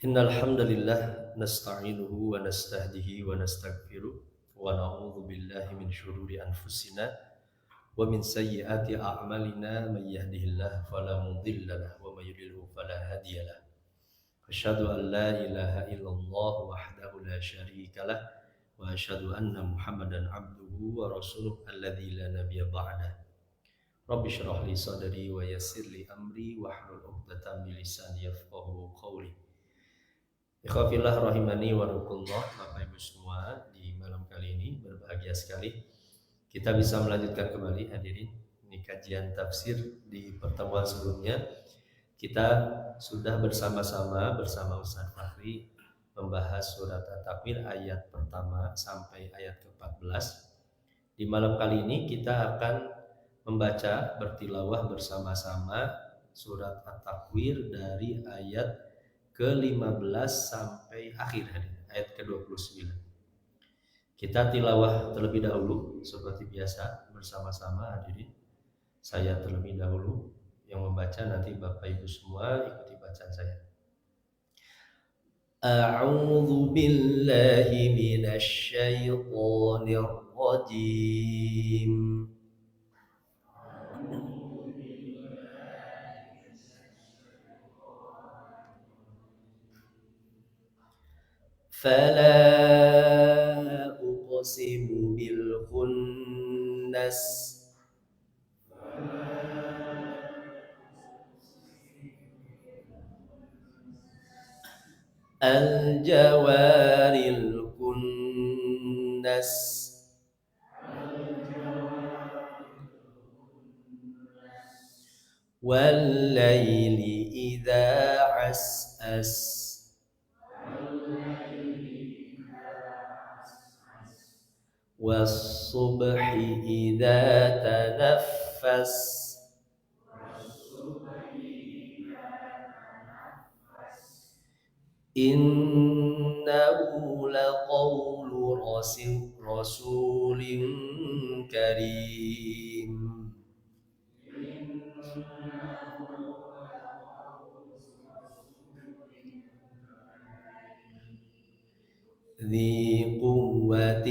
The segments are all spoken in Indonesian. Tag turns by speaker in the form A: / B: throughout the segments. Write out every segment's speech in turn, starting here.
A: Innal hamdalillah nasta'inuhu wa nastahdihi wa nastaghfiruh wa na'udzu billahi min syururi anfusina wa min sayyiati a'malina may yahdihillahu fala mudilla lahu wa may yudlilhu fala hadiyalah. Asyhadu an la ilaha illallah wahdahu la syarika lah wa asyhadu anna Muhammadan abduhu wa rasuluh alladzi la nabiyya ba'dah. Rabbi shrah li sadri wa yassir li amri wahlul 'uqdatam min lisani yafqahu qawli. Ikhwafillah rahimani wa rahimakumullah, Bapak Ibu semua, di malam kali ini berbahagia sekali kita bisa melanjutkan kembali hadirin ini kajian tafsir. Di pertemuan sebelumnya kita sudah bersama-sama bersama Ustaz Fahri membahas surat At-Takwir ayat pertama sampai ayat ke-14. Di malam kali ini kita akan membaca bertilawah bersama-sama surat At-Takwir dari ayat ke-15 sampai akhir ayat ke-29. Kita tilawah terlebih dahulu seperti biasa bersama-sama hadirin. Saya terlebih dahulu yang membaca, nanti Bapak Ibu semua ikuti bacaan saya. A'udzu billahi minasy syaithanir rajim. فلا أقسم بالخنس الجوار الكنس والليل إذا عسعس والصبح إذا تنفس إنه لقول رسول كريم ذي قوة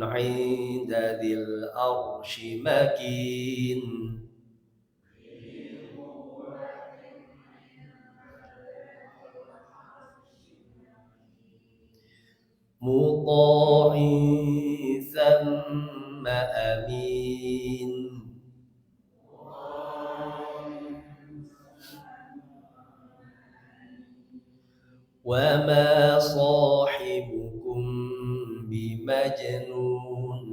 A: عند ذي العرش مكين مطاع ثم أمين وما صاحبكم بمجنون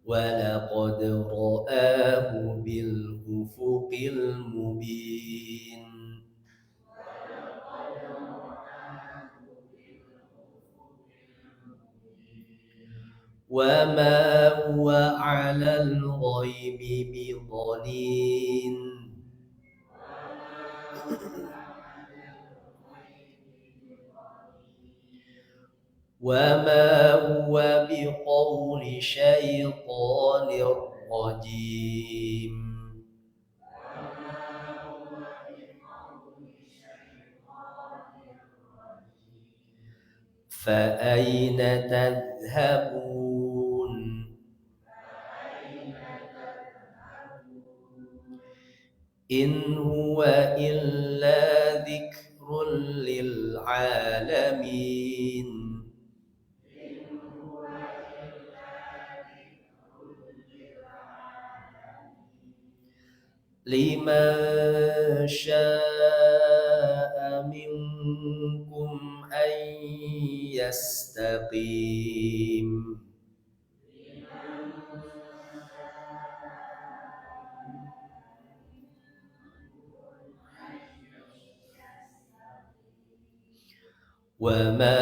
A: ولقد رآه بالأفق المبين وما هو على الغيب بضنين وما هو بقول شيطان رجيم فأين تذهبون إن هو إلا ذكر للعالمين لمن شاء منكم أن يستقيم وما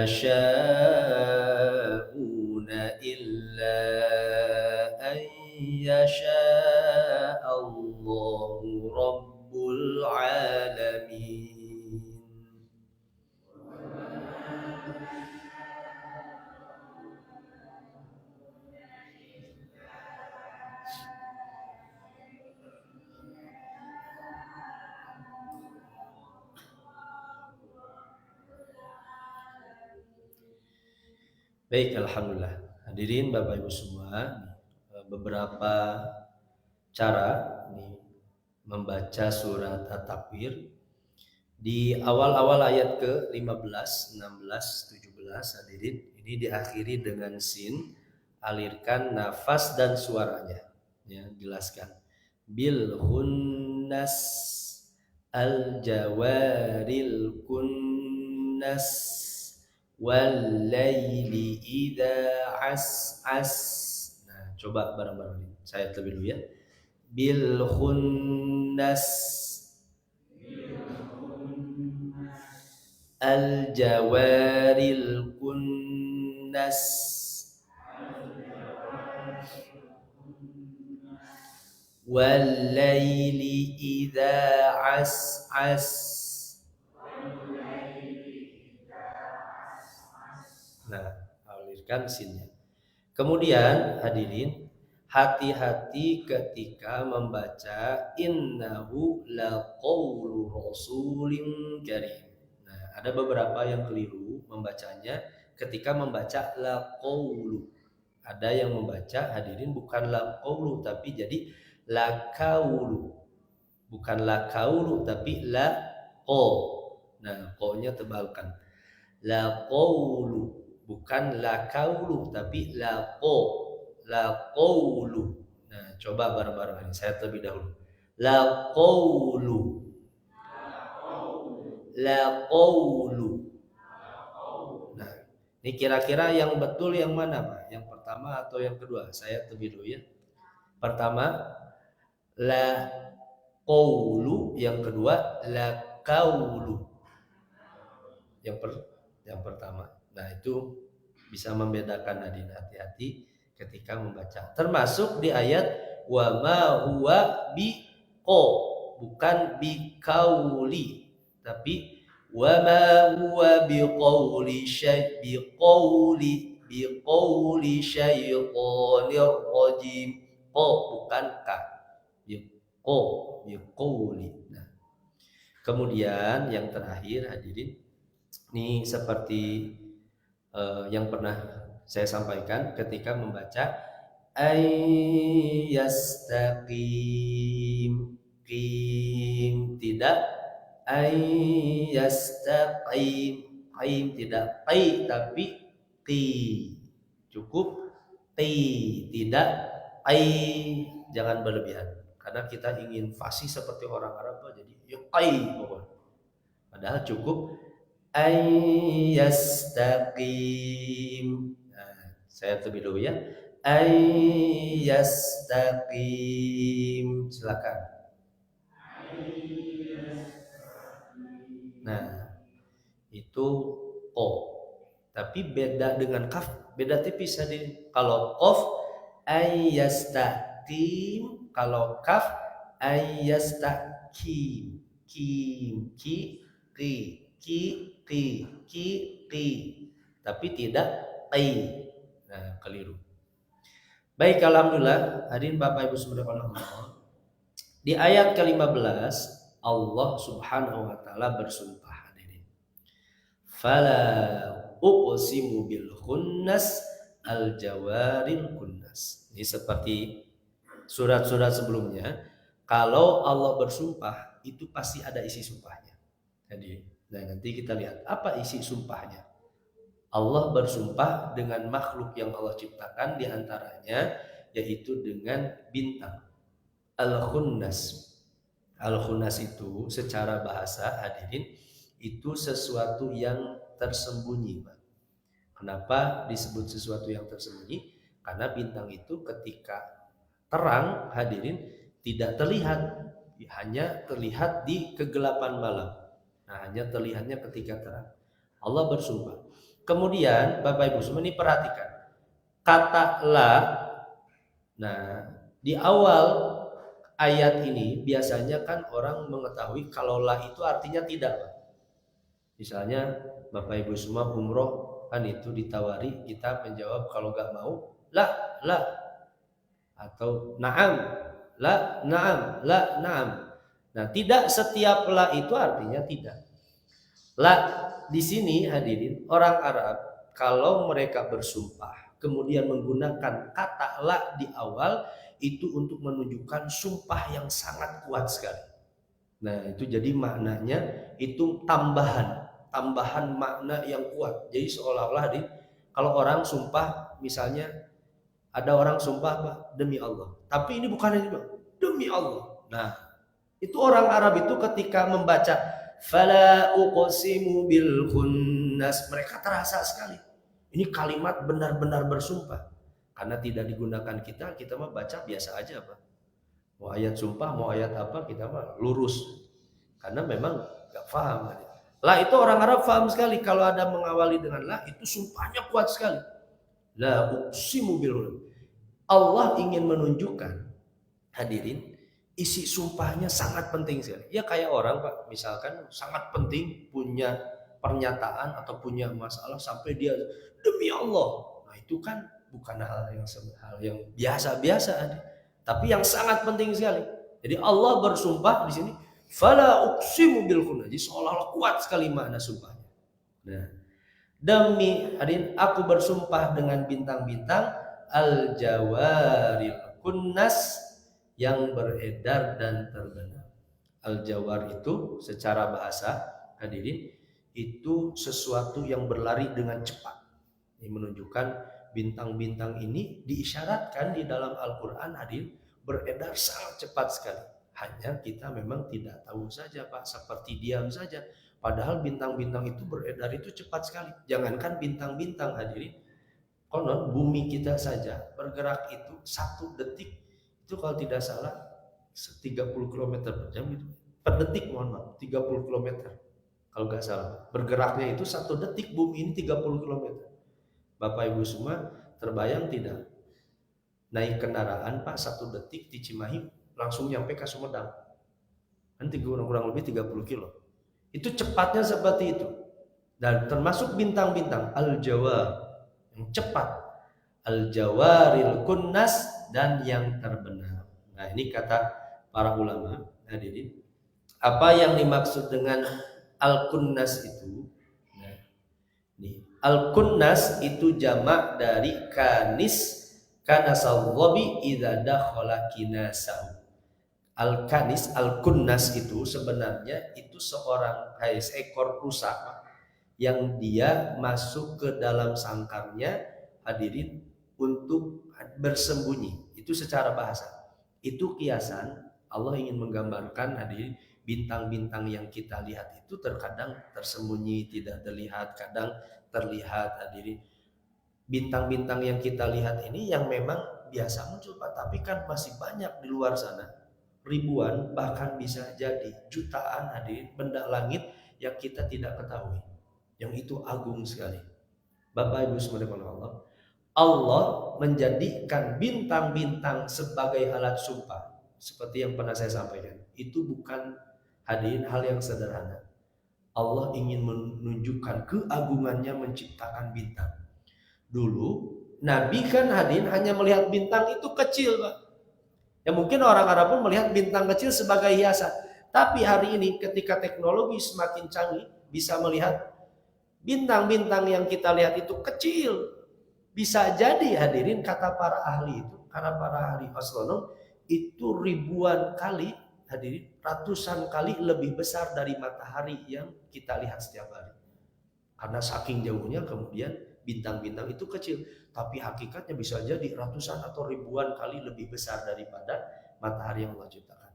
A: تشاءون إلا أن يشاء الله رب العالمين. Baik, alhamdulillah. Hadirin Bapak Ibu semua, beberapa cara nih membaca surat At-Takwir. Di awal-awal ayat ke-15, 16, 17 hadirin, ini diakhiri dengan sin, alirkan nafas dan suaranya. Ya, jelaskan. Bil hunnas al jawaril kunnas wal laili idza as. Nah, coba bareng-bareng ini. Saya terlebih dulu ya. Bil hunnas al jawaril kunnas wal laili idza as. Nah, alirkan sinnya. Kemudian hadirin, hati-hati ketika membaca innahu laqaulu rasulin karim. Nah, ada beberapa yang keliru membacanya ketika membaca laqaulu. Ada yang membaca hadirin bukan laqaulu tapi jadi laqaulu. Bukan laqaulu tapi laqo. Nah, ko-nya tebalkan. Laqaulu, bukan laqaulu tapi laqaulu. Nah, coba bareng-bareng ini. Saya terlebih dahulu. Laqaulu. Laqaulu. Nah, ini kira-kira yang betul yang mana, Pak? Yang pertama atau yang kedua? Saya terlebih dulu ya. Pertama laqaulu, yang kedua laqaulu. Yang pertama. Nah, itu bisa membedakan, hadirin, hati-hati ketika membaca. Termasuk di ayat wa ma huwa biqo, bukan biqauli, tapi wa ma huwa biqauli biqauli syaitonir rajim. Qo bukan ka. Biqo, biqauli. Nah, kemudian yang terakhir hadirin, ini seperti yang pernah saya sampaikan ketika membaca ayyastaqim, qim tidak ayyastaqim, qim tidak qi tapi qi, cukup qi tidak qi, jangan berlebihan karena kita ingin fasih seperti orang Arab jadi ya qi pokoknya, padahal cukup ayyastaqim. Nah, saya terlebih dulu ya. Ayyastaqim. Silakan. Nah, itu o. Tapi beda dengan kaf, beda tipis tadi. Kalau qaf ayyastaqim, kalau kaf ayyastaqim. Kim, ki, tapi tidak qi. Nah, keliru. Baik, alhamdulillah hadirin Bapak Ibu subhanahu wa ta'ala. Di ayat ke-15 Allah Subhanahu wa taala bersumpah, hadirin. Fala uqsimu bil khunnas al jawaril kunnas. Ini seperti surat-surat sebelumnya, kalau Allah bersumpah itu pasti ada isi sumpahnya. Jadi, nah nanti kita lihat apa isi sumpahnya. Allah bersumpah dengan makhluk yang Allah ciptakan, diantaranya yaitu dengan bintang. Al-khunnas. Al-khunnas itu secara bahasa, hadirin, itu sesuatu yang tersembunyi. Kenapa disebut sesuatu yang tersembunyi? Karena bintang itu ketika terang, hadirin, tidak terlihat, hanya terlihat di kegelapan malam. Nah, hanya terlihatnya ketika terang. Allah bersumpah. Kemudian Bapak Ibu semua ini perhatikan. Kata la. Nah, di awal ayat ini biasanya kan orang mengetahui kalau la itu artinya tidak. Misalnya Bapak Ibu semua umroh kan itu ditawari, kita menjawab kalau gak mau la. Atau na'am, la na'am, la na'am. Nah, tidak setiap la itu artinya tidak. La di sini hadirin orang Arab kalau mereka bersumpah kemudian menggunakan kata la di awal, itu untuk menunjukkan sumpah yang sangat kuat sekali. Nah, itu jadi maknanya itu tambahan makna yang kuat. Jadi seolah-olah kalau orang sumpah, misalnya ada orang sumpah apa? Demi Allah. Tapi ini bukan demi Allah. Nah, itu orang Arab itu ketika membaca fala uqsimu bil khunnas, mereka terasa sekali. Ini kalimat benar-benar bersumpah. Karena tidak digunakan kita mah baca biasa aja, Pak. Mau ayat sumpah, mau ayat apa, kita mah lurus. Karena memang gak paham. Lah itu orang Arab paham sekali. Kalau ada mengawali dengan lah, itu sumpahnya kuat sekali. La uqsimu bil khunnas. Allah ingin menunjukkan, hadirin, isi sumpahnya sangat penting sekali. Ya kayak orang, Pak, misalkan sangat penting punya pernyataan atau punya masalah sampai dia demi Allah. Nah, itu kan bukan hal yang biasa-biasa, tapi yang sangat penting sekali. Jadi Allah bersumpah di sini, fala uqsimu bil khunnas. Jadi seolah-olah kuat sekali makna sumpahnya. Nah, demi hadirin, aku bersumpah dengan bintang-bintang al-jawaril kunnas, yang beredar dan terbenam. Al-jawar itu secara bahasa, hadirin, itu sesuatu yang berlari dengan cepat. Ini menunjukkan bintang-bintang ini diisyaratkan di dalam Al-Quran, hadirin, beredar sangat cepat sekali. Hanya kita memang tidak tahu saja, Pak, seperti diam saja. Padahal bintang-bintang itu beredar itu cepat sekali. Jangankan bintang-bintang, hadirin, konon bumi kita saja bergerak itu 1 detik itu kalau tidak salah 30 km per jam gitu. Per detik, mohon maaf, 30 km kalau nggak salah. Bergeraknya itu 1 detik bumi ini 30 km. Bapak Ibu semua terbayang tidak? Naik kendaraan, Pak, 1 detik di Cimahi langsung nyampe ke Sumedang. Nanti kurang lebih 30 kilo. Itu cepatnya seperti itu. Dan termasuk bintang-bintang al-jawar, yang cepat, al-jawaril kunnas, dan yang terbenam. Nah, ini kata para ulama, hadirin, apa yang dimaksud dengan al-kunnas itu? Nah, ini al-kunnas itu jamak dari kanis, kanasawwabi idza dakhala kinasahu. Al-kanis, al-kunnas itu sebenarnya itu seekor rusa yang dia masuk ke dalam sangkarnya, hadirin, untuk bersembunyi. Itu secara bahasa. Itu kiasan. Allah ingin menggambarkan, hadirin, bintang-bintang yang kita lihat itu terkadang tersembunyi, tidak terlihat, kadang terlihat, hadirin. Bintang-bintang yang kita lihat ini yang memang biasa muncul, Pak, tapi kan masih banyak di luar sana. Ribuan, bahkan bisa jadi jutaan, hadirin, benda langit yang kita tidak ketahui. Yang itu agung sekali. Bapak Ibu subhanahu Allah, Allah menjadikan bintang-bintang sebagai alat sumpah. Seperti yang pernah saya sampaikan, itu bukan, hadirin, hal yang sederhana. Allah ingin menunjukkan keagungannya menciptakan bintang. Dulu Nabi kan, hadirin, hanya melihat bintang itu kecil, Pak. Ya mungkin orang Arab pun melihat bintang kecil sebagai hiasan. Tapi hari ini ketika teknologi semakin canggih, bisa melihat bintang-bintang yang kita lihat itu kecil. Bisa jadi, hadirin, kata para ahli itu, karena para ahli astronom itu ribuan kali, hadirin, ratusan kali lebih besar dari matahari yang kita lihat setiap hari. Karena saking jauhnya kemudian bintang-bintang itu kecil, tapi hakikatnya bisa jadi ratusan atau ribuan kali lebih besar daripada matahari yang Allah ciptakan.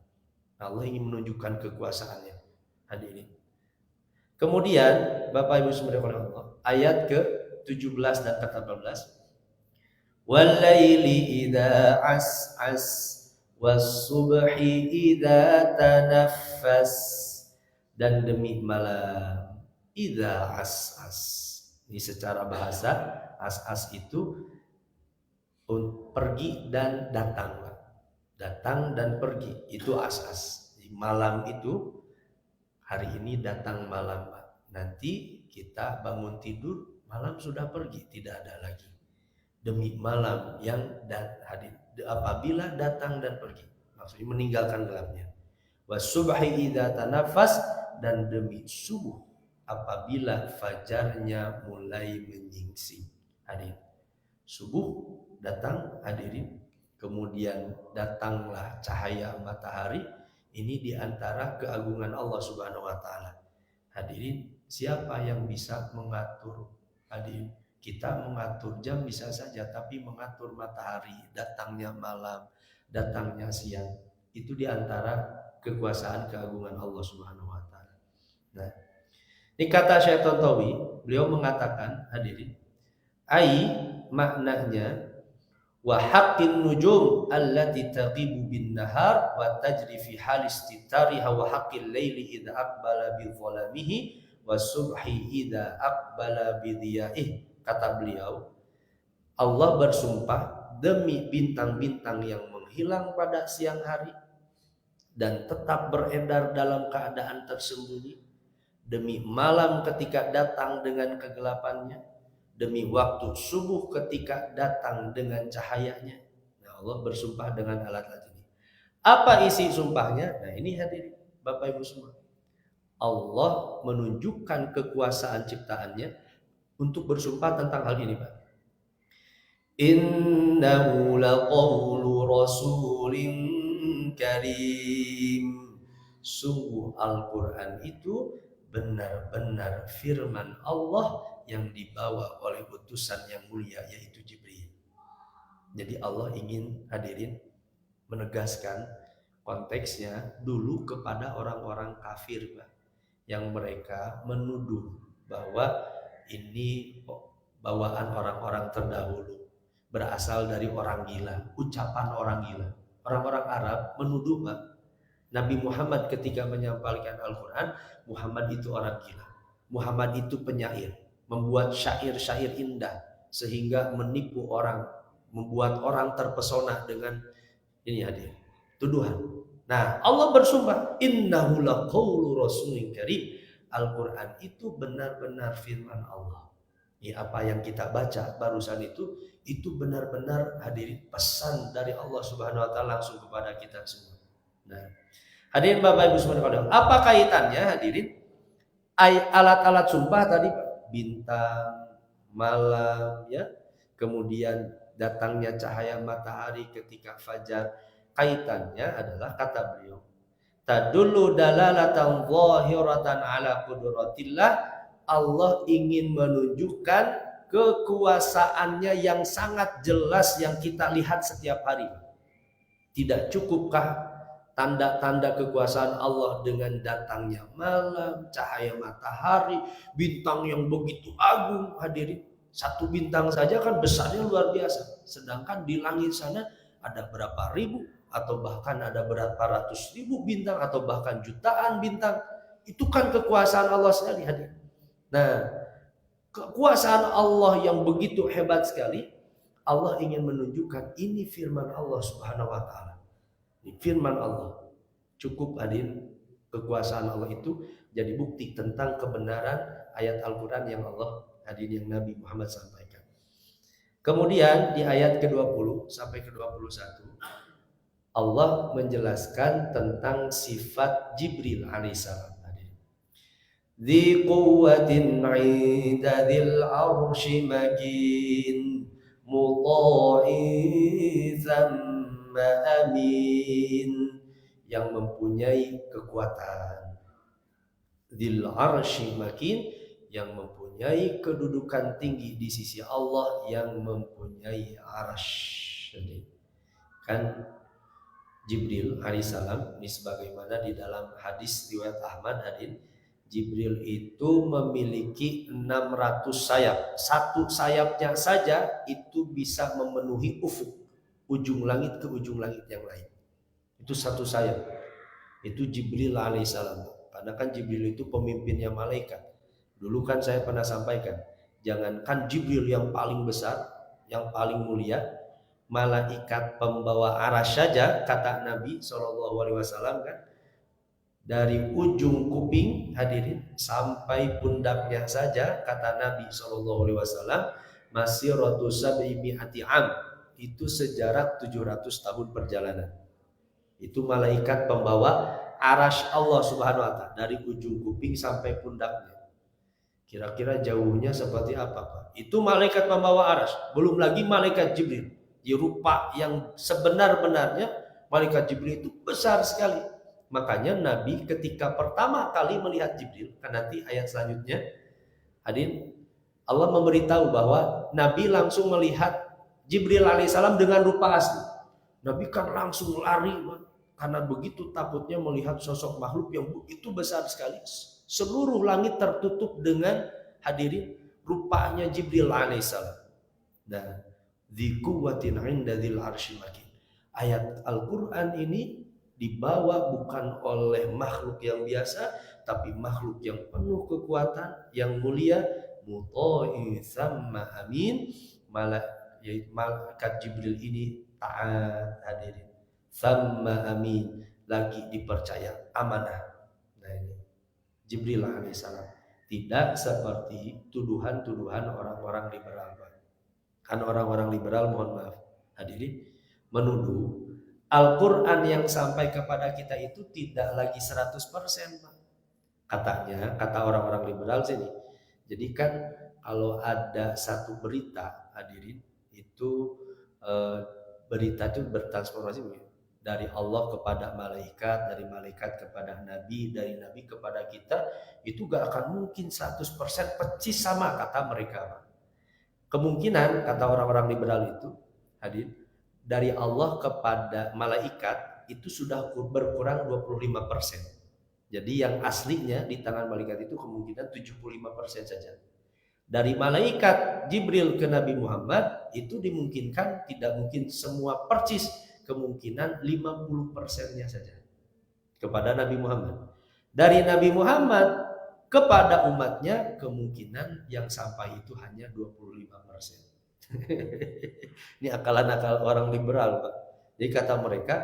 A: Allah ingin menunjukkan kekuasaannya, hadirin. Kemudian Bapak Ibu subhanahu Allah, ayat ke-17 dan ke-18. Wal-laili idza as'as was-subhi idza tanaffas, dan demi malam idza as'as. Ini secara bahasa, as-as itu pergi dan datang. Datang dan pergi, itu as-as. Di malam itu, hari ini datang malam, nanti kita bangun tidur, malam sudah pergi, tidak ada lagi. Demi malam yang hadir, apabila datang dan pergi, maksudnya meninggalkan gelapnya. Wasubhi idza tanafas, dan demi subuh apabila fajarnya mulai menyingsing. Hadirin, subuh datang hadirin, kemudian datanglah cahaya matahari. Ini diantara keagungan Allah Subhanahu wa taala. Hadirin, siapa yang bisa mengatur? Hadirin, kita mengatur jam bisa saja, tapi mengatur matahari, datangnya malam, datangnya siang, itu diantara kekuasaan keagungan Allah Subhanahu wa taala. Nah, ini kata Syekh Tontowi, beliau mengatakan hadirin, maknanya wa haqqin nujum allati taqibu bin nahar wa tajri fi hal istitariha wa haqqil laili idza aqbala bi dhalamihi wa subhi idza aqbala bi dhiya'ih. Kata beliau, Allah bersumpah demi bintang-bintang yang menghilang pada siang hari dan tetap beredar dalam keadaan tersembunyi, demi malam ketika datang dengan kegelapannya, demi waktu subuh ketika datang dengan cahayanya. Nah, Allah bersumpah dengan alat-alat ini. Apa isi sumpahnya? Nah, ini hadirin Bapak Ibu semua. Allah menunjukkan kekuasaan ciptaannya untuk bersumpah tentang hal ini, Pak. Innahu laqawlu rasulin karim. Sungguh Al-Quran itu benar-benar firman Allah yang dibawa oleh utusan yang mulia, yaitu Jibril. Jadi Allah ingin hadirin menegaskan konteksnya dulu kepada orang-orang kafir, Pak, yang mereka menuduh bahwa ini bawaan orang-orang terdahulu, berasal dari orang gila, ucapan orang gila. Orang-orang Arab menuduh, Pak, Nabi Muhammad ketika menyampaikan Al-Quran, Muhammad itu orang gila, Muhammad itu penyair, membuat syair-syair indah sehingga menipu orang, membuat orang terpesona dengan ini hadir tuduhan. Nah, Allah bersumpah, innahu laqawlu rasulin karim. Al-Quran itu benar-benar firman Allah. Ya, apa yang kita baca barusan itu benar-benar hadirin pesan dari Allah Subhanahu wa taala langsung kepada kita semua. Nah, hadirin Bapak Ibu sekalian, apa kaitannya hadirin alat-alat sumpah tadi, bintang, malam, ya, kemudian datangnya cahaya matahari ketika fajar. Kaitannya adalah kata beliau, tadullu dalalatan zahiratan ala qudratillah. Allah ingin menunjukkan kekuasaannya yang sangat jelas yang kita lihat setiap hari. Tidak cukupkah tanda-tanda kekuasaan Allah dengan datangnya malam, cahaya matahari, bintang yang begitu agung hadirin. Satu bintang saja kan besarnya luar biasa. Sedangkan di langit sana ada berapa ribu atau bahkan ada berapa ratus ribu bintang atau bahkan jutaan bintang. Itu kan kekuasaan Allah sekali hadirin. Nah, kekuasaan Allah yang begitu hebat sekali, Allah ingin menunjukkan ini firman Allah Subhanahu wa taala. Ini firman Allah. Cukup hadirin, kekuasaan Allah itu jadi bukti tentang kebenaran ayat Al-Quran yang Allah hadirin, yang Nabi Muhammad sampaikan. Kemudian di ayat ke-20 sampai ke-21 Allah menjelaskan tentang sifat Jibril alaihissalam. Dzi quwwatin 'inda dzil 'arsy makin muta'in tsumma amin, yang mempunyai kekuatan, dzil 'arsy makin, yang mempunyai kedudukan tinggi di sisi Allah, yang mempunyai arsy. Kan Jibril alaihissalam ini sebagaimana di dalam hadis riwayat Ahmad hadirin, Jibril itu memiliki 600 sayap. Satu sayapnya saja itu bisa memenuhi ufuk, ujung langit ke ujung langit yang lain. Itu satu sayap. Itu Jibril alaihissalam. Karena kan Jibril itu pemimpinnya malaikat. Dulu kan saya pernah sampaikan, jangankan Jibril yang paling besar, yang paling mulia, malaikat pembawa arsy saja kata Nabi SAW kan, dari ujung kuping hadirin sampai pundaknya saja kata Nabi SAW masiratu sab'i mi'ati am, itu sejarak 700 tahun perjalanan. Itu malaikat pembawa arsy Allah Subhanahu wa taala dari ujung kuping sampai pundaknya. Kira-kira jauhnya seperti apa, Pak? Itu malaikat pembawa arsy, belum lagi malaikat Jibril. Di rupa yang sebenar-benarnya malaikat Jibril itu besar sekali. Makanya Nabi ketika pertama kali melihat Jibril, kan nanti ayat selanjutnya, hadirin, Allah memberitahu bahwa Nabi langsung melihat Jibril alaihissalam dengan rupa asli. Nabi kan langsung lari, karena begitu takutnya melihat sosok makhluk yang begitu besar sekali. Seluruh langit tertutup dengan, hadirin, rupanya Jibril alaihissalam. Nah, dzikuwatin 'inda dzil arsy makin. Ayat Al-Qur'an ini dibawa bukan oleh makhluk yang biasa, tapi makhluk yang penuh kekuatan, yang mulia, mutha'i tsamma amin. Malaikat Jibril ini taat, hadirin. Tsamma amin, lagi dipercaya, amanah. Nah, ini Jibril alaihissalam. Tidak seperti tuduhan-tuduhan orang-orang liberal. Kan orang-orang liberal, mohon maaf, hadirin, menuduh Al-Quran yang sampai kepada kita itu tidak lagi 100%, Pak. Katanya, kata orang-orang liberal sini. Jadi kan kalau ada satu berita, hadirin, itu berita itu bertransformasi dari Allah kepada malaikat, dari malaikat kepada nabi, dari nabi kepada kita, itu gak akan mungkin 100% persis sama, kata mereka. Kemungkinan, kata orang-orang liberal itu, hadir, dari Allah kepada malaikat itu sudah berkurang 25%. Jadi yang aslinya di tangan malaikat itu kemungkinan 75% saja. Dari malaikat Jibril ke Nabi Muhammad itu dimungkinkan, tidak mungkin semua persis, kemungkinan 50%-nya saja kepada Nabi Muhammad. Dari Nabi Muhammad kepada umatnya kemungkinan yang sampai itu hanya 25%. Ini akalan-akal orang liberal, Pak. Jadi kata mereka,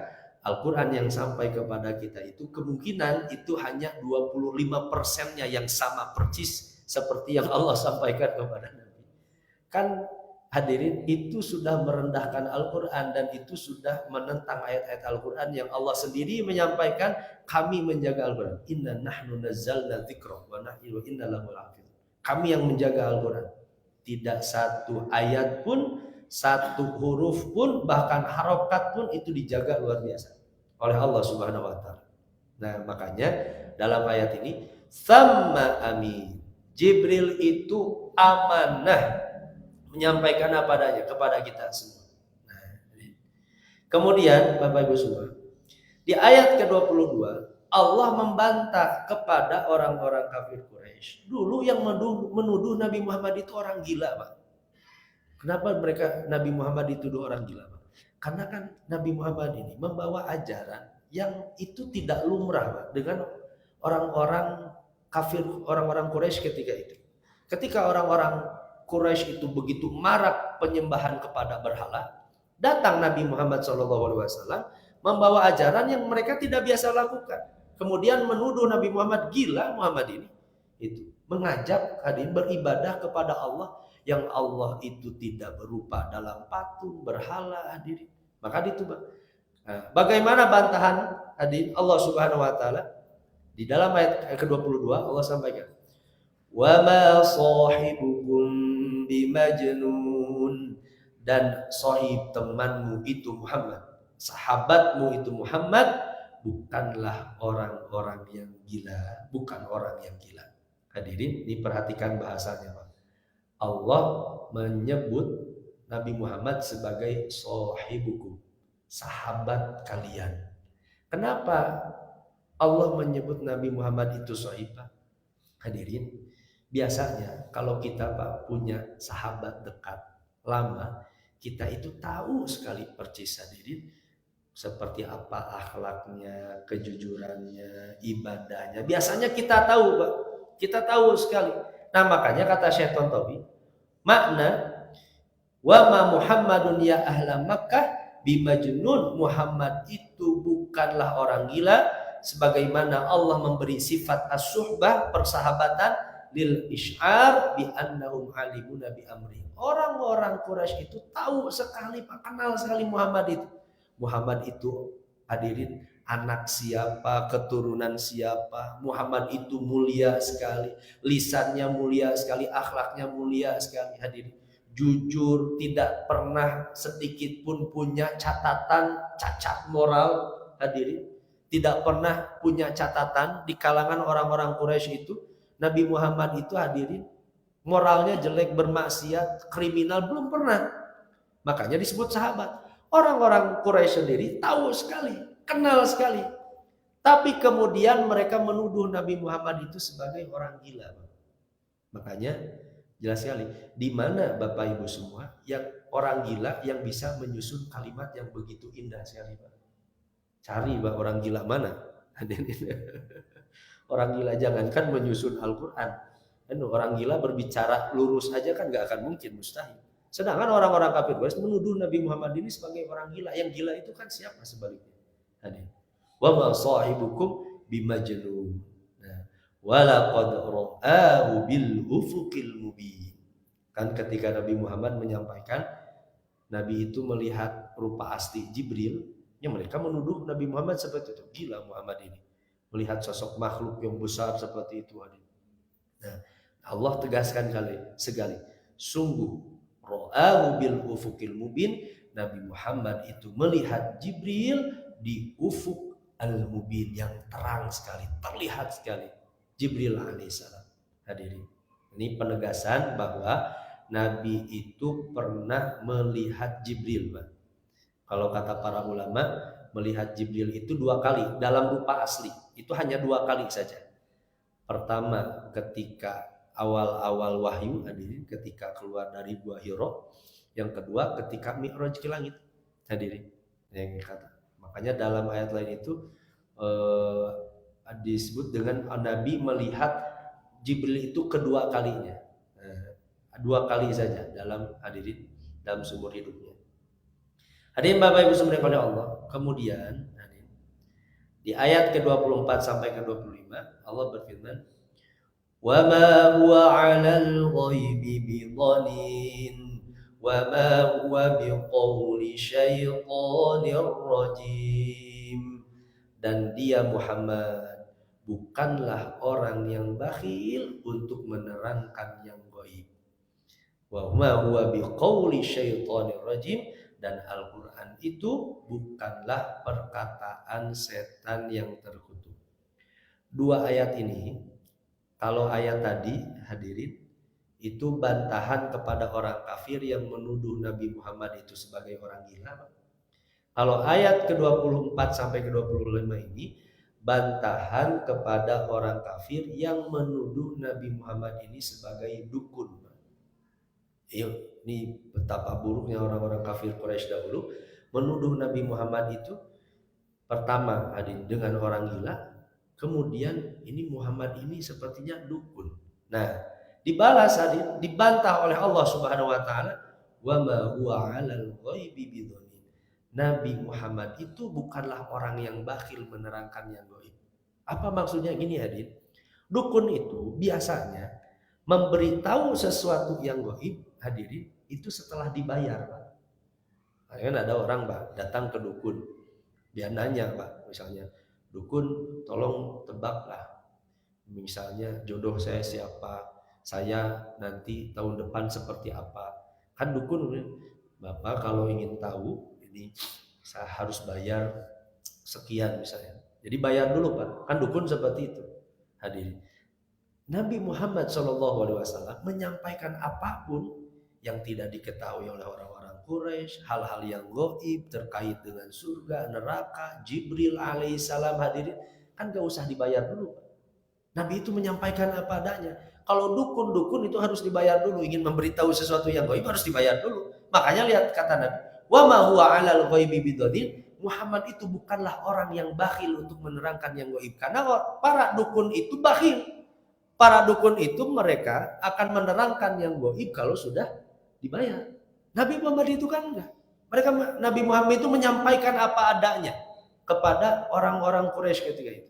A: Al-Quran yang sampai kepada kita itu kemungkinan itu hanya 25%-nya yang sama persis seperti yang Allah sampaikan kepada Nabi. Kan, hadirin, itu sudah merendahkan Al-Quran dan itu sudah menentang ayat-ayat Al-Quran yang Allah sendiri menyampaikan, kami menjaga Al-Quran. Inna nahnu nazzalna dzikra wa inna lahu lahafidz. Kami yang menjaga Al-Quran. Tidak satu ayat pun, satu huruf pun, bahkan harokat pun itu dijaga luar biasa oleh Allah Subhanahu wa Ta'ala. Nah, makanya dalam ayat ini, tsamma amin. Jibril itu amanah menyampaikan apa adanya kepada kita semua. Nah, kemudian Bapak Ibu semua, di ayat ke-22 Allah membantah kepada orang-orang kafir Quraisy. Dulu yang menuduh Nabi Muhammad itu orang gila, Pak. Kenapa mereka Nabi Muhammad dituduh orang gila, Pak? Karena kan Nabi Muhammad ini membawa ajaran yang itu tidak lumrah, Pak, dengan orang-orang kafir, orang-orang Quraisy ketika itu. Ketika orang-orang Quraisy itu begitu marak penyembahan kepada berhala, datang Nabi Muhammad SAW membawa ajaran yang mereka tidak biasa lakukan. Kemudian menuduh Nabi Muhammad gila. Muhammad ini itu mengajak hadirin beribadah kepada Allah yang Allah itu tidak berupa dalam patung berhala, hadirin. Maka itu, bagaimana bantahan hadirin Allah Subhanahu wa Ta'ala di dalam ayat ke-22 Allah sampaikan, wa ma sahibukum bimajnun, dan sahib temanmu itu Muhammad, sahabatmu itu Muhammad bukanlah orang-orang yang gila, bukan orang yang gila. Hadirin, diperhatikan bahasanya, Pak. Allah menyebut Nabi Muhammad sebagai sahibukum, sahabat kalian. Kenapa Allah menyebut Nabi Muhammad itu sahib, Pak? Hadirin, biasanya kalau kita, Pak, punya sahabat dekat lama, kita itu tahu sekali persis, hadirin, seperti apa akhlaknya, kejujurannya, ibadahnya. Biasanya kita tahu, Pak. Kita tahu sekali. Nah, makanya kata Syekh Tontowi, makna wa ma Muhammadun ya ahla Makkah bimajnun, Muhammad itu bukanlah orang gila, sebagaimana Allah memberi sifat as-suhbah, persahabatan, lil isy'ar bi annahum alimuna bi amri. Orang-orang Quraisy itu tahu sekali, Pak, kenal sekali Muhammad itu. Muhammad itu, hadirin, anak siapa, keturunan siapa. Muhammad itu mulia sekali, lisannya mulia sekali, akhlaknya mulia sekali. Hadirin, jujur, tidak pernah sedikit pun punya catatan cacat moral. Hadirin, tidak pernah punya catatan di kalangan orang-orang Quraisy itu. Nabi Muhammad itu, hadirin, moralnya jelek, bermaksiat, kriminal, belum pernah. Makanya disebut sahabat. Orang-orang Quraisy sendiri tahu sekali, kenal sekali. Tapi kemudian mereka menuduh Nabi Muhammad itu sebagai orang gila. Makanya jelas sekali, di mana Bapak Ibu semua yang orang gila yang bisa menyusun kalimat yang begitu indah sekali, Pak. Cari, Pak, orang gila mana? Orang gila jangankan menyusun Al-Qur'an. Orang gila berbicara lurus aja kan gak akan mungkin, mustahil. Sedangkan orang-orang kafir Quraisy menuduh Nabi Muhammad ini sebagai orang gila. Yang gila itu kan siapa sebaliknya? Wa ma sahibukum bimajnun. Wa laqad ra'ahu bil ufuqil mubin. Kan ketika Nabi Muhammad menyampaikan Nabi itu melihat rupa asli Jibril, ya mereka menuduh Nabi Muhammad seperti itu. Gila Muhammad ini, melihat sosok makhluk yang besar seperti itu. Nah, Allah tegaskan sekali, sungguh ra'ahu bil ufuqil mubin, Nabi Muhammad itu melihat Jibril di ufuk al-mubin yang terang sekali, terlihat sekali Jibril alaihissalam. Hadirin, ini penegasan bahwa Nabi itu pernah melihat Jibril, Pak. Kalau kata para ulama, melihat Jibril itu 2 kali dalam rupa asli. Itu hanya 2 kali saja. Pertama ketika awal-awal wahyu, hadirin, ketika keluar dari Gua Hira. Yang kedua ketika Mi'raj ke langit, hadirin. Yang kata, makanya dalam ayat lain itu disebut dengan Nabi melihat Jibril itu kedua kalinya. 2 kali saja dalam, hadirin, dalam seumur hidupnya. Hadirin Bapak Ibu semua oleh Allah. Kemudian hadirin, di ayat ke-24 sampai ke-25 Allah berfirman, wa ma huwa 'alal ghaibi bidhanin wa ma huwa biqauli syaitonir rajim. Dan dia Muhammad bukanlah orang yang bakhil untuk menerangkan yang gaib. Wa ma huwa biqauli syaitonir rajim, dan Al-Qur'an itu bukanlah perkataan setan yang terkutuk. 2 ayat ini, kalau ayat tadi, hadirin, itu bantahan kepada orang kafir yang menuduh Nabi Muhammad itu sebagai orang gila. Kalau ayat ke-24 sampai ke-25 ini bantahan kepada orang kafir yang menuduh Nabi Muhammad ini sebagai dukun. Ini betapa buruknya orang-orang kafir Quraisy dahulu menuduh Nabi Muhammad itu pertama, hadirin, dengan orang gila. Kemudian ini Muhammad ini sepertinya dukun. Nah, dibalas, hadirin, dibantah oleh Allah Subhanahu wa taala, wa ma huwa 'alal ghaibi bidhanin. Nabi Muhammad itu bukanlah orang yang bakhil menerangkan yang gaib. Apa maksudnya gini, hadirin? Dukun itu biasanya memberitahu sesuatu yang gaib, hadirin, itu setelah dibayar, Pak. Kan ada orang, Pak, datang ke dukun. Dia nanya, Pak, misalnya, dukun, tolong tebaklah, misalnya jodoh saya siapa, saya nanti tahun depan seperti apa. Kan dukun, Bapak kalau ingin tahu ini saya harus bayar sekian misalnya. Jadi bayar dulu, Pak. Kan dukun seperti itu. Hadirin, Nabi Muhammad SAW menyampaikan apapun yang tidak diketahui oleh orang-orang Quraisy, hal-hal yang gaib terkait dengan surga, neraka, Jibril alaihissalam, hadirin, kan gak usah dibayar dulu. Nabi itu menyampaikan apa adanya. Kalau dukun-dukun itu harus dibayar dulu, ingin memberitahu sesuatu yang gaib harus dibayar dulu. Makanya lihat kata Nabi, wa ma huwa 'alal ghaibi bidhanin. Muhammad itu bukanlah orang yang bakhil untuk menerangkan yang gaib, karena para dukun itu bakhil. Para dukun itu mereka akan menerangkan yang gaib kalau sudah dibayar. Nabi Muhammad itu kan enggak. Nabi Muhammad itu menyampaikan apa adanya kepada orang-orang Quraisy ketika itu.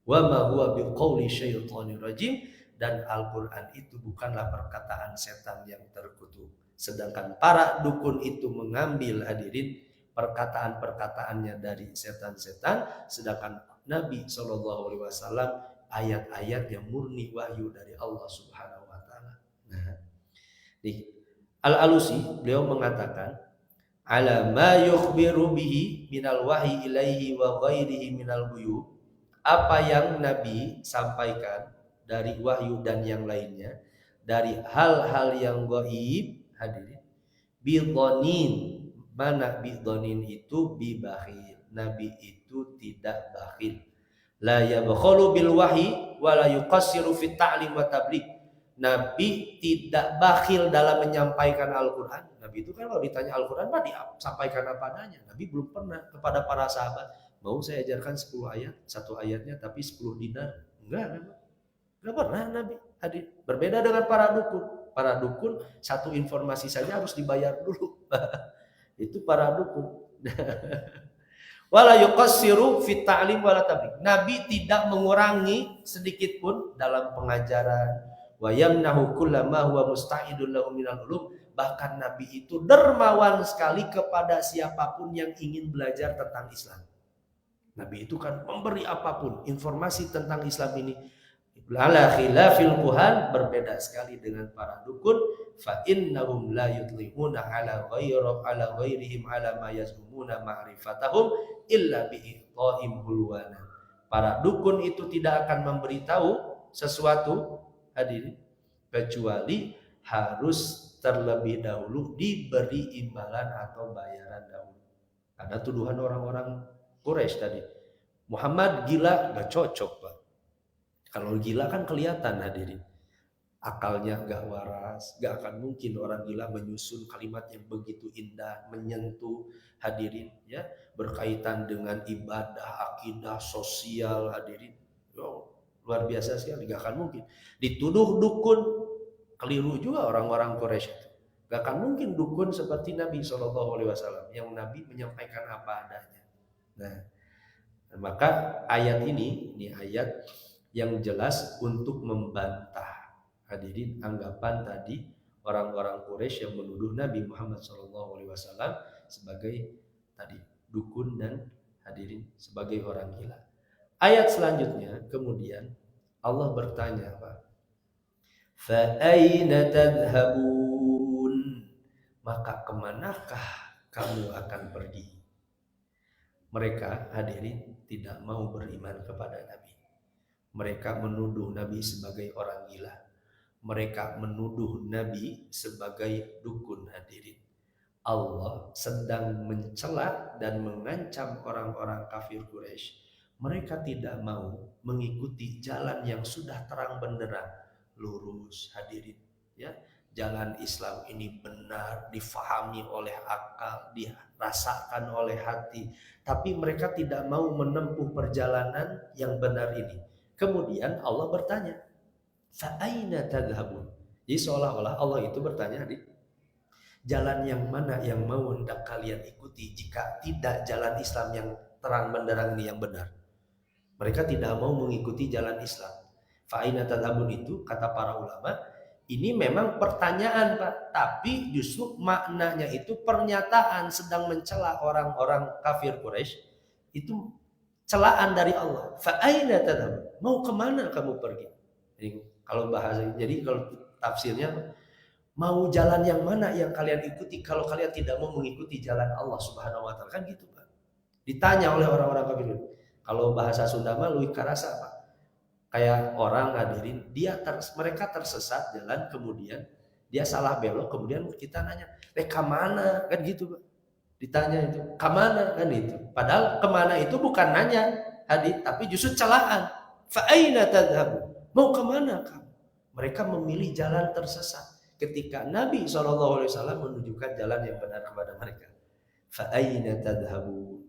A: Wa ma huwa biqauli syaitonir rajim, dan Al-Qur'an itu bukanlah perkataan setan yang terkutuk. Sedangkan para dukun itu mengambil, hadirin, perkataan-perkataannya dari setan-setan, sedangkan Nabi SAW ayat-ayat yang murni wahyu dari Allah Subhanahu wa taala. Nah, Al-Alusi beliau mengatakan ala ma yukhbiru bihi minal wahyi ilaihi wa ghairihi minal ghuyub, apa yang Nabi sampaikan dari wahyu dan yang lainnya dari hal-hal yang gaib, hadirin, bidhanin, mana bidhanin itu bibakhil, Nabi itu tidak bakhil, la yabkhalu bil wahyi wa la yuqassiru fit ta'lim wa tabligh, Nabi tidak bakhil dalam menyampaikan Al-Quran. Nabi itu kan kalau ditanya Al-Quran Pak disampaikan apa adanya. Nabi belum pernah kepada para sahabat, mau saya ajarkan 10 ayat, satu ayatnya tapi 10 dinar. Enggak pernah Nabi. Hadir. Berbeda dengan para dukun. Para dukun satu informasi saja harus dibayar dulu. Itu para dukun. Wala yuqassiru fit ta'lim wala tabligh. Nabi tidak mengurangi sedikit pun dalam pengajaran. Wa yamnahu kullama huwa musta'idun lahu minal ulum. Bahkan Nabi itu dermawan sekali kepada siapapun yang ingin belajar tentang Islam. Nabi itu kan memberi apapun informasi tentang Islam ini. Ala khilafil kuhan, berbeda sekali dengan para dukun. Fa innahum la yutli'una ala ghairihim ala ma yazmuna ma'rifatahum illa bi'ita'im hulwana. Para dukun itu tidak akan memberitahu sesuatu, hadirin, kecuali harus terlebih dahulu diberi imbalan atau bayaran dahulu. Ada tuduhan orang-orang Quraisy tadi, Muhammad gila, gak cocok Pak. Kalau gila kan kelihatan, hadirin, akalnya gak waras, gak akan mungkin orang gila menyusun kalimat yang begitu indah, menyentuh, hadirin, ya, berkaitan dengan ibadah, akidah, sosial, hadirin. Luar biasa sekali, gak akan mungkin. Dituduh dukun, keliru juga orang-orang Quraisy itu. Gak akan mungkin dukun seperti Nabi SAW, yang Nabi menyampaikan apa adanya. Nah, maka ayat ini ayat yang jelas untuk membantah, hadirin, anggapan tadi orang-orang Quraisy yang menuduh Nabi Muhammad SAW sebagai tadi dukun dan, hadirin, sebagai orang gila. Ayat selanjutnya kemudian Allah bertanya, Pak, fa aina tadhhabun, maka kemanakah kamu akan pergi? Mereka, hadirin, tidak mau beriman kepada Nabi. Mereka menuduh Nabi sebagai orang gila. Mereka menuduh Nabi sebagai dukun, hadirin. Allah sedang mencela dan mengancam orang-orang kafir Quraisy. Mereka tidak mau mengikuti jalan yang sudah terang benderang, lurus, hadirin, ya. Jalan Islam ini benar, difahami oleh akal, dirasakan oleh hati, tapi mereka tidak mau menempuh perjalanan yang benar ini. Kemudian Allah bertanya, fa aina tadhhabun? Jadi seolah-olah Allah itu bertanya, jalan yang mana yang mau hendak kalian ikuti jika tidak jalan Islam yang terang benderang ini yang benar? Mereka tidak mau mengikuti jalan Islam. Fa'ina tadhabun itu, kata para ulama, ini memang pertanyaan, Pak, tapi justru maknanya itu pernyataan sedang mencela orang-orang kafir Quraisy. Itu celaan dari Allah. Fa'ina tadhabun, mau kemana kamu pergi? Jadi kalau tafsirnya, mau jalan yang mana yang kalian ikuti kalau kalian tidak mau mengikuti jalan Allah Subhanahu wa taala, kan gitu, Pak. Ditanya oleh orang-orang kafir. Kalau bahasa Sunda mah luwih karasa, Pak. Kayak orang, hadirin, mereka tersesat jalan, kemudian dia salah belok, kemudian kita nanya, kemana? Kan gitu, Pak. Ditanya itu, kemana? Kan itu. Padahal kemana itu bukan nanya, hadirin, tapi justru celaan. Fa'aina tadhhabun? Mau kemana kamu? Mereka memilih jalan tersesat ketika Nabi SAW menunjukkan jalan yang benar kepada mereka. Fa'aina tadhhabun?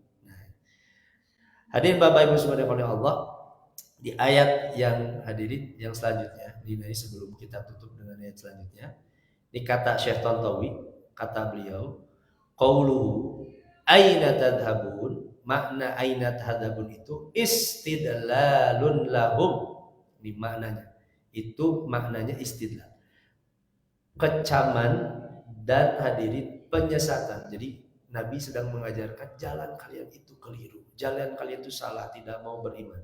A: Hadirin Bapak Ibu semua oleh Allah, di ayat yang, hadirin, yang selanjutnya, ini sebelum kita tutup dengan ayat selanjutnya, ini kata Syekh Tontowi, kata beliau, qauluhu aina tadhhabun, makna aina tadhhabun itu istidlalun lahum. Ini maknanya. Itu maknanya istidlal. Kecaman dan, hadirin, penyesatan. Jadi Nabi sedang mengajarkan jalan kalian itu keliru, jalan kalian itu salah, tidak mau beriman.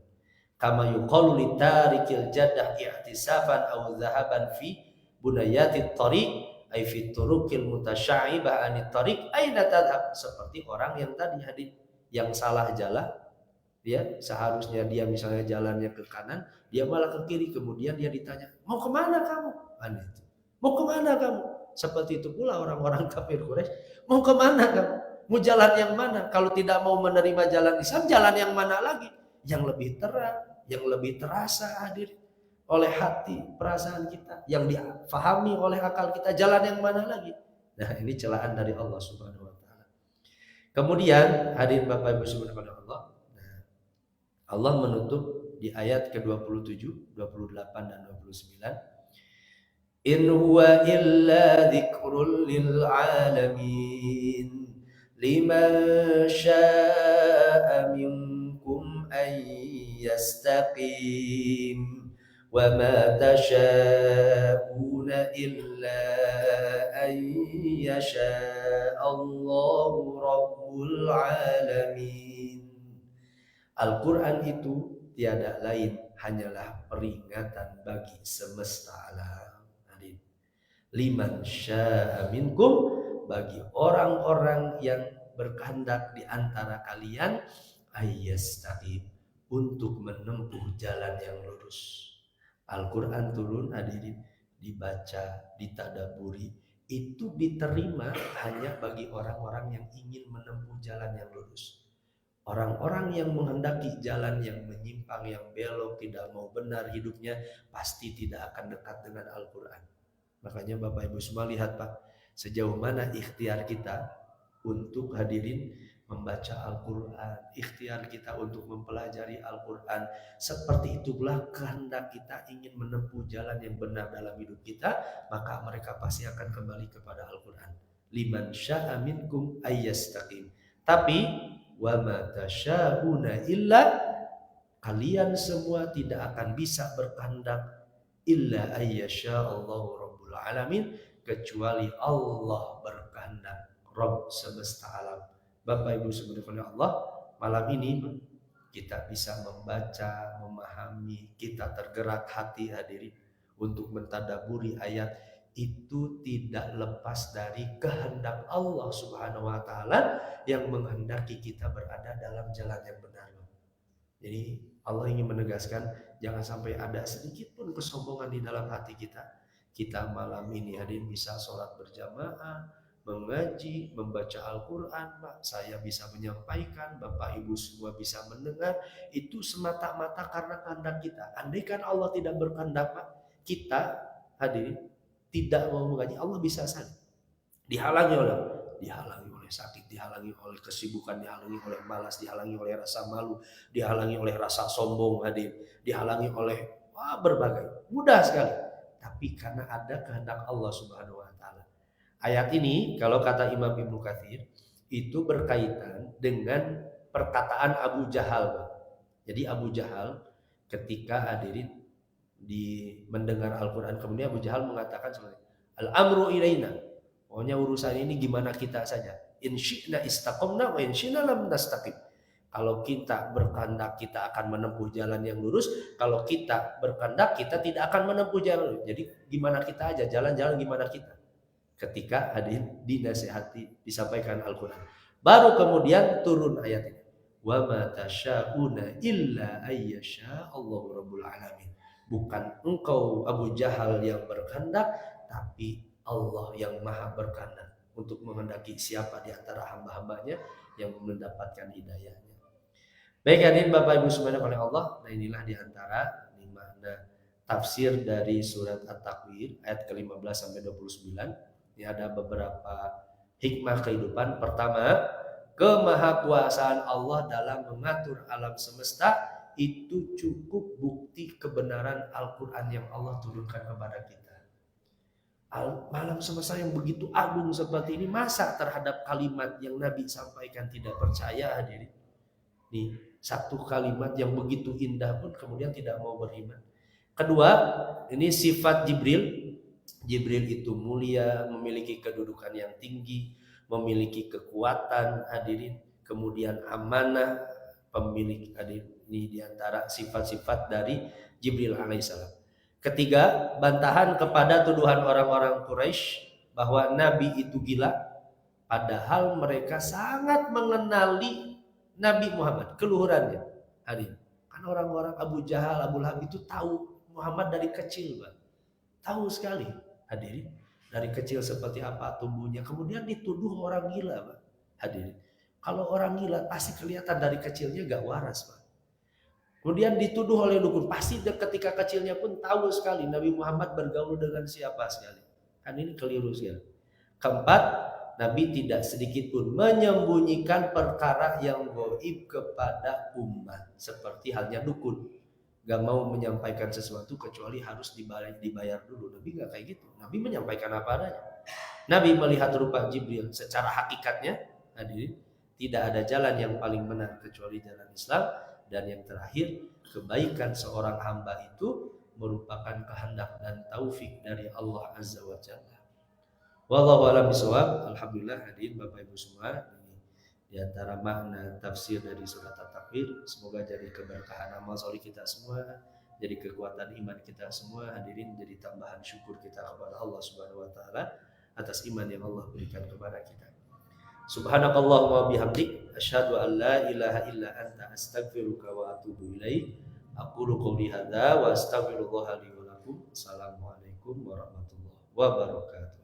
A: Kama yuqalu litarikil jadah i'tisafan aw dhahaban fi bunayatit tariq ay fi turuqil mutasya'ibah anit tariq aina tadhhab, seperti orang yang tadi hadir yang salah jalan, dia seharusnya dia misalnya jalannya ke kanan, dia malah ke kiri, kemudian dia ditanya, mau kemana kamu? Aneh itu. Mau kemana kamu? Seperti itu pula orang-orang kafir Quraisy, mau kemana kamu? Mau jalan yang mana? Kalau tidak mau menerima jalan Islam, jalan yang mana lagi? Yang lebih terang, yang lebih terasa hadir oleh hati, perasaan kita, yang difahami oleh akal kita, jalan yang mana lagi? Nah, ini celaan dari Allah Subhanahu wa taala. Kemudian hadirin Bapak Ibu subhanahu wa taala, Allah menutup di ayat ke-27, 28 dan 29. In huwa illa dzikrul lil alamin liman syaa'a minkum ay yastaqim wa ma tasyaa'una illa ay yasha' Allahu rabbul alamin. Al-Quran itu tiada lain hanyalah peringatan bagi semesta alam. Liman syaa minkum, bagi orang-orang yang berkehendak di antara kalian, ayyastaqim, untuk menempuh jalan yang lurus. Al-Quran turun hadirin, dibaca, ditadaburi, itu diterima hanya bagi orang-orang yang ingin menempuh jalan yang lurus. Orang-orang yang menghendaki jalan yang menyimpang, yang belok, tidak mau benar hidupnya, pasti tidak akan dekat dengan Al-Quran. Makanya Bapak Ibu semua lihat Pak, sejauh mana ikhtiar kita untuk hadirin membaca Al-Quran, ikhtiar kita untuk mempelajari Al-Quran. Seperti itulah kehendak kita ingin menempuh jalan yang benar dalam hidup kita, maka mereka pasti akan kembali kepada Al-Quran. Liman syaa minkum ayyastaqim. Tapi wa ma tasyauna illa, kalian semua tidak akan bisa berkehendak illa ayyasha Allahu rabbul alamin, kecuali Allah berkehendak, Rabb semesta alam. Bapak Ibu subhanahu Allah, malam ini kita bisa membaca, memahami, kita tergerak hati hadirin untuk mentadaburi ayat itu tidak lepas dari kehendak Allah Subhanahu wa taala yang menghendaki kita berada dalam jalan yang benar. Jadi Allah ingin menegaskan jangan sampai ada sedikit pun kesombongan di dalam hati kita. Kita malam ini hadirin bisa sholat berjamaah, mengaji, membaca Al-Quran, Pak. Saya bisa menyampaikan, Bapak Ibu semua bisa mendengar. Itu semata-mata karena kehendak kita. Andaikan Allah tidak berkehendak, Pak, kita hadirin tidak mau mengaji, Allah bisa saja dihalangi oleh sakit, dihalangi oleh kesibukan, dihalangi oleh malas, dihalangi oleh rasa malu, dihalangi oleh rasa sombong, dihalangi oleh berbagai, mudah sekali. Tapi karena ada kehendak Allah Subhanahu wa taala. Ayat ini kalau kata Imam Ibnu Katsir itu berkaitan dengan perkataan Abu Jahal. Jadi Abu Jahal ketika hadirin mendengar Al-Quran, kemudian Abu Jahal mengatakan seperti al-amru ilaina, pokoknya urusan ini gimana kita saja, in syi'na istaqamna wa in syi'na lam nastaqim. Kalau kita berkehendak kita akan menempuh jalan yang lurus, kalau kita berkehendak kita tidak akan menempuh jalan lurus. Jadi gimana kita aja, jalan-jalan gimana kita. Ketika hadir dinasihati, disampaikan Al-Quran, baru kemudian turun ayat ini, wa ma tasyauna illa ayyasha Allahu rabbul alamin. Bukan engkau Abu Jahal yang berkehendak, tapi Allah yang maha berkehendak untuk menghendaki siapa di antara hamba-hambanya yang mendapatkan hidayahnya. Baik hadirin Bapak Ibu subhanahu wa Allah, nah inilah di antara makna tafsir dari surat At-Takwir ayat ke-15 sampai 29. Ini ada beberapa hikmah kehidupan. Pertama, kemahakuasaan Allah dalam mengatur alam semesta itu cukup bukti kebenaran Al-Quran yang Allah turunkan kepada kita. Alam semesta yang begitu agung seperti ini, masa terhadap kalimat yang Nabi sampaikan tidak percaya hadirin? Nih, satu kalimat yang begitu indah pun kemudian tidak mau beriman. Kedua, ini sifat Jibril. Jibril itu mulia, memiliki kedudukan yang tinggi, memiliki kekuatan hadirin, kemudian amanah, pemilik hadirin, ini diantara sifat-sifat dari Jibril alaihissalam. Ketiga, bantahan kepada tuduhan orang-orang Quraisy bahwa Nabi itu gila, padahal mereka sangat mengenali Nabi Muhammad, keluhurannya. Hadirin, kan orang-orang Abu Jahal, Abu Lahab itu tahu Muhammad dari kecil, Pak. Tahu sekali, hadirin, dari kecil seperti apa tubuhnya. Kemudian dituduh orang gila, Pak. Hadirin, kalau orang gila pasti kelihatan dari kecilnya gak waras, Pak. Kemudian dituduh oleh dukun, pasti ketika kecilnya pun tahu sekali Nabi Muhammad bergaul dengan siapa sekali. Kan ini keliru sekali. Keempat, Nabi tidak sedikit pun menyembunyikan perkara yang gaib kepada umat, seperti halnya dukun. Gak mau menyampaikan sesuatu kecuali harus dibayar dulu. Nabi gak kayak gitu. Nabi menyampaikan apa adanya. Nabi melihat rupa Jibril secara hakikatnya, hadirin, tidak ada jalan yang paling benar kecuali jalan Islam. Dan yang terakhir, kebaikan seorang hamba itu merupakan kehendak dan taufik dari Allah Azza wa Jalla. Wallahu a'lam bishawab. Alhamdulillah, hadirin Bapak Ibu semua, ini di antara makna tafsir dari surat At-Takwir. Semoga jadi keberkahan amal soleh kita semua, jadi kekuatan iman kita semua, hadirin, jadi tambahan syukur kita kepada Allah Subhanahu wa taala atas iman yang Allah berikan kepada kita. Subhanakallahumma bihamdik asyhadu an la ilaha illa anta astaghfiruka wa atubu ilaik. Aqulu qouli hadza wa astaghfirullah li wa lakum. Assalamualaikum warahmatullahi wabarakatuh.